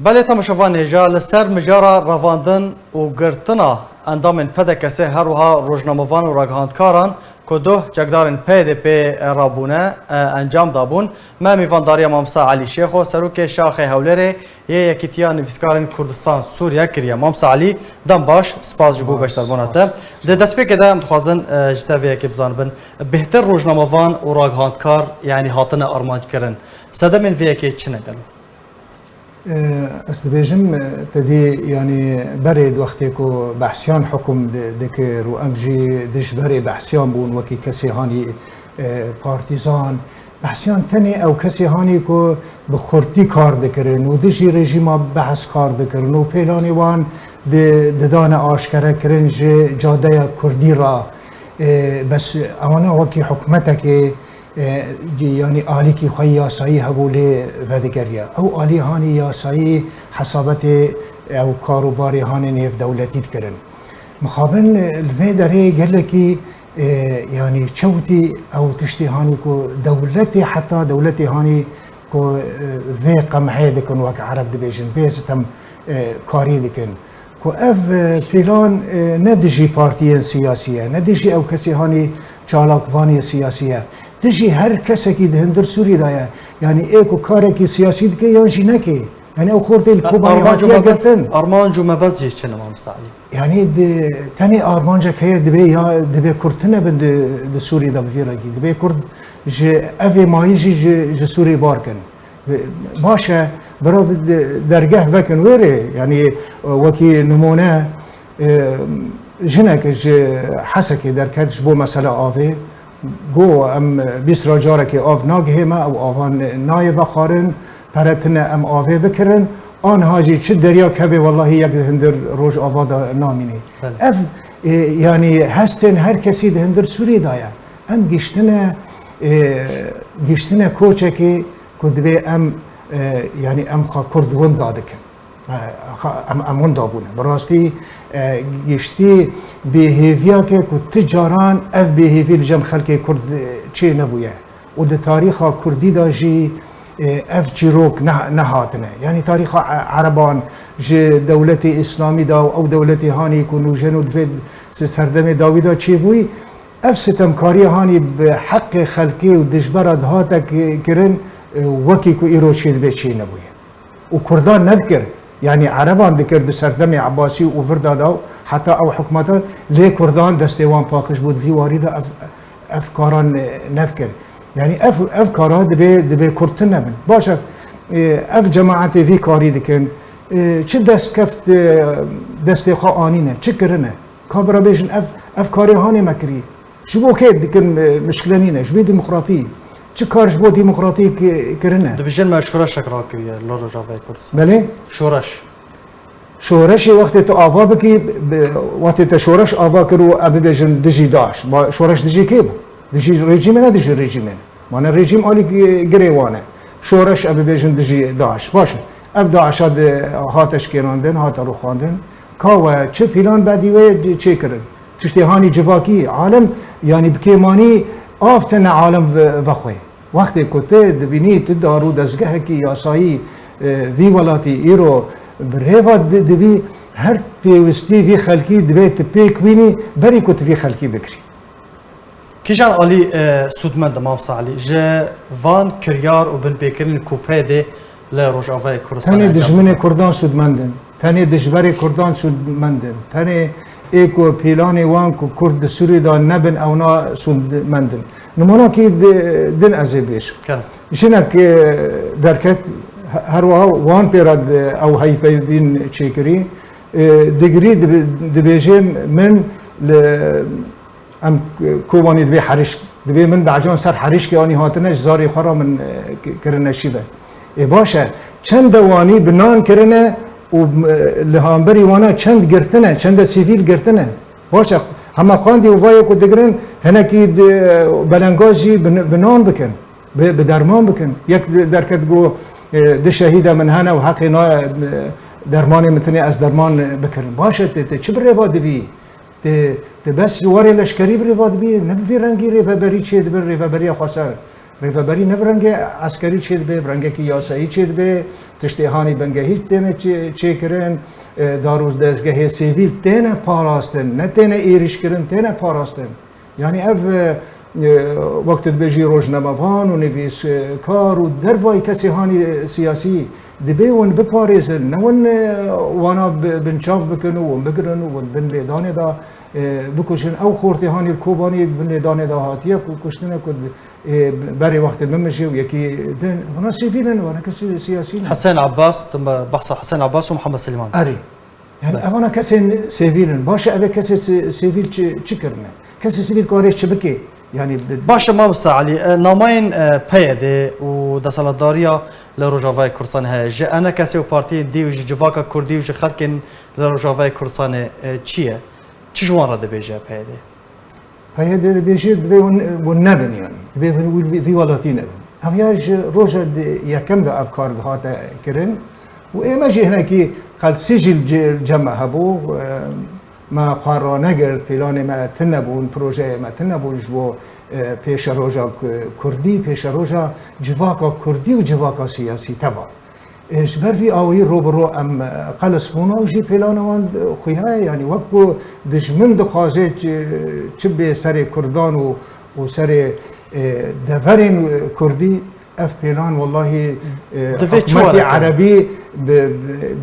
بله تماشاوان هجا لسر مجارا رواندن و گرتنا اندام پدکسه هروها روزنامه‌وان و راگهاندکاران که دو جگدارن PDP رابونه انجام دابون ما میوانداری مامسا علی شیخ و سروک شاخ هولره یکیتیا نویسکارن کردستان سوریا کریا مامسا علی دم باش سپاس جبو بشتر بوناته ده دسپی که دام تخوازن جتوی که بزنبن بهتر روزنامه‌وان و راگهاندکار یعنی هاتن ارمانج کرن صدمن وی که چنه دلو استبيجم تدي يعني برد وقتی کو بحثیان حکم دکر و امجی دش بري بحثیان بون وکی کسی هانی پارتیزان بحثیان تنی او کسی هانی کو بخورتی کار دکرن و دشی رژیما بحث کار دکرن و پیلانی وان ددان آشکره کرن جاده کردی را بس اوانا وکی حکمتک يعني آلی کی خواهی یاسایی هبوله ودگریا او آلی هانی یاسایی حسابت او کاروباری هانی نیف دولتی کرن مخابن الوی داره گله کی يعني چوتی او تشتی هانی کو دولتی حتی دولتی هانی کو وی قمعه دکن وک عرب دبیجن وی ستم کاری دکن کو اف پیلان ندجی پارتیان سیاسیه ندجی او کسی هانی چالاکوانی سیاسیه تجي هر کسی که دهندر سوری دایا یعنی ایکو کاری که سیاسی دکه یانجی نکی یعنی او خورده الکوبانی هاتیه گرتن ارمانجو مبادزی چنه ما مستعلی یعنی تانی ارمانجا که دبی کرتنه بند د سوری دا بفیرگی دبی کرد جه اوی مایجی جه سوری بارکن باشه برای درگاه وکن ویره یعنی وکی نمونه جنک حسکی در کدش بو مسئله آوه گو ام بیس راجاره که آف ناگه ما او آوان نای و خارن پرتنه ام آوه بکرن آن هاجی چه دریا کبه والله یک هندر روز آوادا نامینی اف یعنی هستن هر کسی هندر سوری دایا ام گشتنه کوچه که کدبه ام یعنی ام خا کردون دادکن امون دابونه براستی گشتی بهیویا که تجاران اف بهیوی لجم خلق کرد چه نبویه و ده تاریخ کردی دا جی اف جیروک نهاتنه یعنی تاریخ عربان جی دولت اسلامی دا او دولت هانی کنو جنود فید سردم داویدا چه بوی اف ستمکاری هانی به حق خلقی و دجبرد هاتا کرن وکی کو ایرو شید به چه نبویه و کردان نذکر يعني عربان ذكر سردمي عباسي وفردادا حتى او حكومات لي كردان دستيوان باقش بود في وارده افكاران نذكر يعني افكار دبي كرتنا بن باشا اف جماعتي في كاري دكن چه دست كفت دستي خانينه چه كرنه كابرا بيجن افكاري هاني مكري شبو كيد دكن مشكلانينه شبي ديمقراطي چه کارش با دموکراتی کرنه؟ دبیجن ما شورش شکر کریه لورو جاوی کردستان. بله؟ شورش وقتی تو آوا بکی وقتی تو شورش آوا کرو ابی بیجن دجی داش ما شورش دجی کی بود؟ دجی رژیم نه دجی رژیم نه. مانه رژیم آلی گریوانه. شورش ابی بیجن دجی داش باشه. اف داش هاتش کراندن هات رو خواندن. کاوا چه پیلان بعدی و چه کردن؟ تشتهانی جواکی عالم یعنی بکیمانی آفتن عالم وخوی وقتی کته دبینی تدارو دزگه کی یاسایی وی ولاتی ایرو برهوا دبی هر پیوستی وی خلکی دبی تپیک وینی بری کت وی خلکی بکری کیشان علی سودمند مامسا علی جه وان کریار و بن بیکرین کوپه ده لروجاوی کردستان تانی دشمن کردان سودمندن تانی دشبر کردان سودمندن تانی ایکو پیلانی وان کو کرد سوری دا نبن او نا سودمندن نمونه کی دن ازی بیش شنک درکت هر وان پیراد او هیف بین چیکری دگری دبیجم من ام کوبانی دبی حریش دبی من بعجان سر حریش که آنی هاتنش زاری خورا من کرنه شیبه باشه چند دوانی بنان کرنه و لهامبری وانا چند گرتنه چند سیویل گرتنه باشه همه قاندی و وای کو دگرن هنه کی بلنگاجی بنان بکن به درمان بکن یک درکت گو ده شهیده من هنه و حقی نا درمانی متنی از درمان بکرن باشه ته چه برواد بی ته بس واری لشکری برواد بی نبی رنگی ریفبری چه بر ریفبری خاصه ریفبری نبرنگ عسکری چید به برنگ کی یاسایی چید به تشتیهانی بنگه هیچ تنه چه کرن داروز دزگه سیویل تنه پاراستن نه تنه ایریش کرن تنه پاراستن یعنی اف وقت بجی روزنامه‌وان و نویس کار و دروای کسی هانی سیاسی دبی ون بپاریزن نه ون وانا بنچاف بکنن و بگرن و بن لیدانه دا بکشن او خورتی هانی الکوبانی بن لیدانه دا هاتیه کشتنه کد برای وقت بمشي و یکی دن وانا سیفیلن وانا کسی سیاسی حسين عباس تم بحث حسين عباس ومحمد سليمان اری يعني انا كسي سيفيلن باشا ابي كسي سيفيل تشكرنا كسي سيفيل كوريش شبكي يعني باشا ما علي نامين بيدي ودسالداريا لروجافاي كورسان هاي انا كسي وبارتي دي وجي جفاكا كردي وجي خلكن لروجافاي كورسان تشيه تشوان رد بيجا بيدي فهذا بيجي والنبن يعني في ولاتي نبن هفياج روجا يكم ده افكار هذا كرن واما جي هناك قد سجل الجمع هبو ما قرانگر پیلان ما تنبون پروژه ما تنبون جو پیش روزا کردی پیش روزا جواکا کردی و جواکا سیاسی توا اجبر في آوی روبرو ام قلس بونا و جی پیلان وان خویه یعنی وقت دشمن دخوازه چه سر کردان و سر دفرین کردی اف پیلان والله حکومت عربی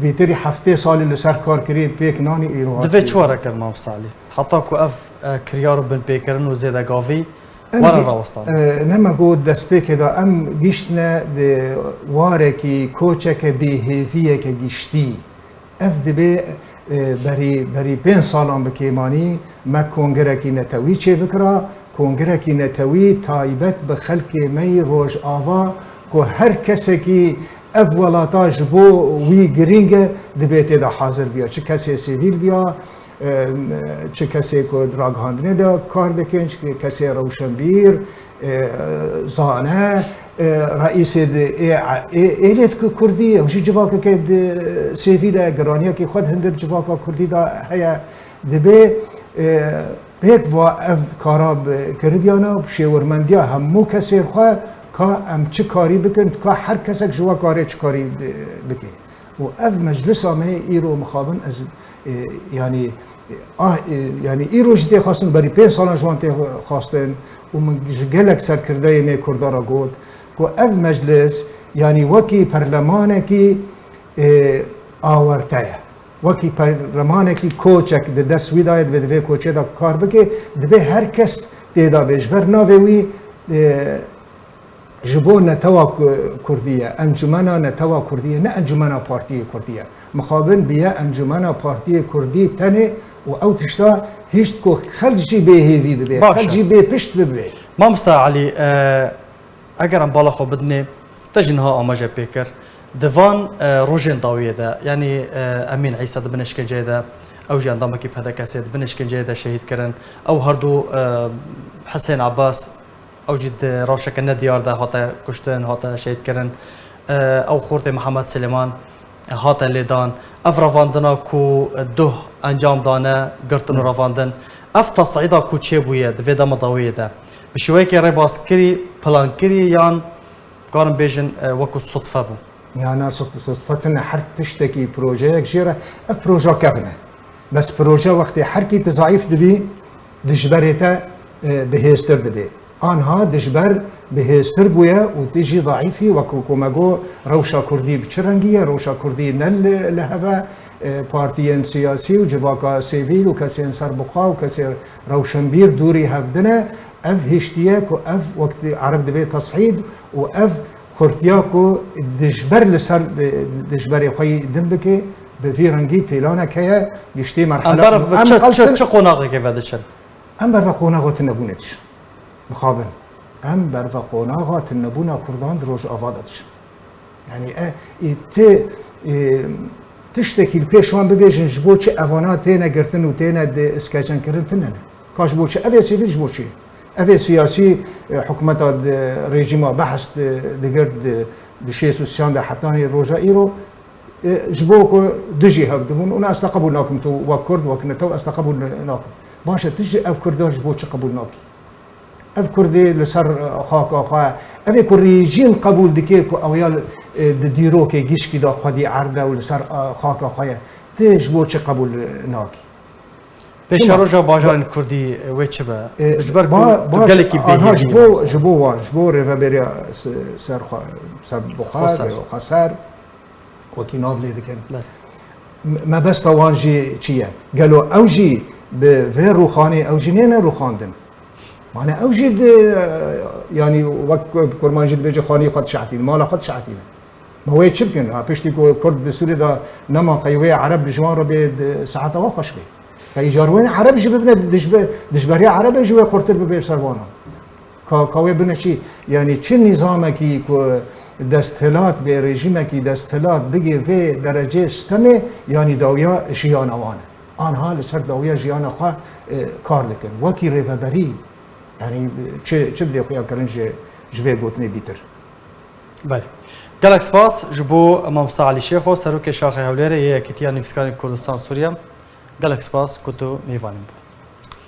بيتري حفتي صالي لسر كار كريم بيك ناني ايروها دفيت شوارا كرما مستعلي حطاكو اف كريار بن بيكرن وزيدا قافي وانا راوستان نما قود دس بيك دا ام جيشتنا دي واركي كوچك بيهيفيك جيشتي اف دبي بري بين سالان بكيماني ما كونغركي نتوي چه بكرا كونغركي نتوي تايبت بخلق مي روج آوا كو هر كسكي اف ولاتاج بو وی گرینگ دبیت دا حاضر بیا چه کسی سیویل بیا چه کسی که دراگ هاندنه دا کار دکن چه کسی روشنبیر زانه رئیس ایلیت کردی وشی جواکا که سیویل گرانیا که خود هندر جواکا کردی دا هیا دبی بیت و اف کاراب کربیانا بشیورمندیا همو کسی خواه که ام چه کاری بکن که هر کسک جوا کاری چه کاری بکن و اف مجلس همه ایرو مخابن از یعنی ایرو جدی خواستن بری 5 سال جوان تی خواستن و من گلک سرکرده می کردارا گود که اف مجلس یعنی وکی پرلمانه کی آورته وکی پرلمانه کی کوچک د دست ویدایت به دوی کوچه دا کار بکه دوی هر کس تیدا بیشبر ناوی جبو نتوا كردية انجمنا نتوا كردية نه انجمنا بارتية كردية مخابن بيا انجمنا بارتية كردية تاني و او تشتا هيشت كو خلجي بيه هيفي ببي خلجي بيه بشت ببي ما مستا علي اگر ام بالا خو بدني تجنها اماجه بيكر دفان روجين داويه ده يعني امين عيسى بنشكن جيده او جي اندام كيف هذا كاسيد بنشكن جيده شهيد كرن او هردو حسين عباس او جد روشك النديار ده هاتا كشتن هاتا شهيد كرن او خورت محمد سليمان هاتا ليدان اف رافاندنا كو ده انجام دانه قرتن رافاندن اف تصعيدا كو تشيبويه دفيدا مضاويه ده بشويكي ريباس كري بلان كري يان قارن بيجن وكو صدفه بو يعني صدفتنا حرك تشتكي بروجيك جيرة بروجا كفنا بس بروجا وقت حركي تضعيف دبي دجبريتا بهيستر دبي آنها دجبر بهستر بويا وتجي ضعيفي وكوماغو روشا كردي بچرنگيه روشا كردي نل لهبا بارتيين سياسي وجواكا سيفيل وكسين سربخا وكسين روشنبير دوري هفدنا اف هشتياك واف وقت عرب دبي تصعيد واف خورتياكو دجبر لسر دجبر خوي دمبكي بفي رنگي بيلانا كيا گشتي مرحله ام چه قوناغي كيف هذا شن ام برقوناغو تنبونتش مخابن ام برقوناغو تنبونا كردان دروج افادتش يعني تشتكي البيشوان ببيجن جبو چه اوانا تينا گرتن و تينا اسكاجن كرن تنن كاش بو چه افي سيفيل جبو چه افي سياسي حكومه ريجيما بحث بگرد دشيس وسيان ده حتاني روجا ايرو جبوكو دجي هفدبون انا استقبلناكم تو وكرد وكنتو استقبلناكم باشا تجي اف كرداش جبو چه قبولناكي اف کردی لسر خاک آخا اف کریجین قبول دکی کو اویال دیرو که گیشکی دا خودی عرده و لسر خاک آخای تیش بو چه قبول ناکی پیش روزا باجارن کردی و چه به جبر گله کی آنها به جبو ریفابریا سر بخار و خسر وکی نابلی دکن ما بس توانجی چیه قالوا اوجي بفير روخاني اوجي نينا روخاندن معنى اوجي يعني وقت كرمانجي بيجي خاني خد شعتين مالا خد شعتين ما هو يتشبكن بيشتي كرد سوري دا نما قيوية عرب لجوان ربي ساعات واخش بي كيجاروين عرب جبنا دجبري عرب جوا خرطر ببير سروانا كاوي بنا شي يعني چه نظامك دستهلات به رژیمکی دستهلات بگی و درجه استمه یعنی داویا جیان اوانه آنها لسر داویا جیان خواه کار دکن وکی ریفبری یعنی چه بدی خویا کرنج جوه گوتنی بیتر بله گلک سپاس جبو امام علی شیخو سروک شاخ هولیر یه کتیا نفسکاری کردستان سوریه گلک سپاس کتو میوانیم